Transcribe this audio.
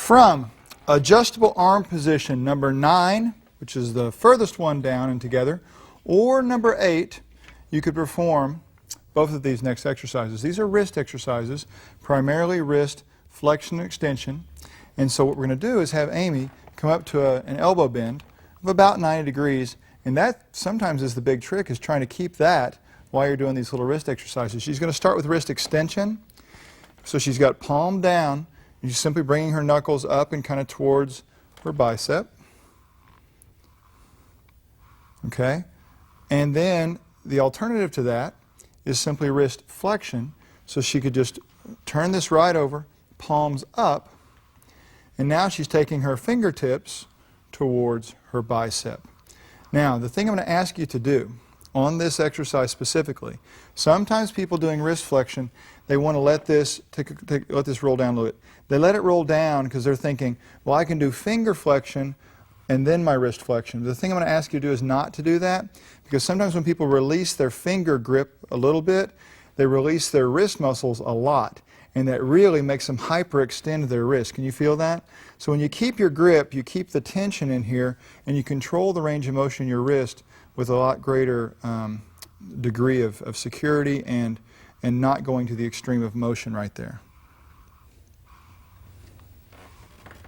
From adjustable arm position number 9, which is the furthest one down and together, or number 8, you could perform both of these next exercises. These are wrist exercises, primarily wrist flexion and extension. And so what we're going to do is have Amy come up to an elbow bend of about 90 degrees. And that sometimes is the big trick, is trying to keep that while you're doing these little wrist exercises. She's going to start with wrist extension. So she's got palm down. And she's simply bringing her knuckles up and kind of towards her bicep. Okay? And then the alternative to that is simply wrist flexion. So she could just turn this right over, palms up, and now she's taking her fingertips towards her bicep. Now, the thing I'm going to ask you to do on this exercise specifically, sometimes people doing wrist flexion, they want to let this roll down a little bit. They let it roll down because they're thinking, well, I can do finger flexion and then my wrist flexion. The thing I'm going to ask you to do is not to do that, because sometimes when people release their finger grip a little bit, they release their wrist muscles a lot, and that really makes them hyperextend their wrist. Can you feel that? So when you keep your grip, you keep the tension in here, and you control the range of motion in your wrist with a lot greater degree of security and not going to the extreme of motion right there.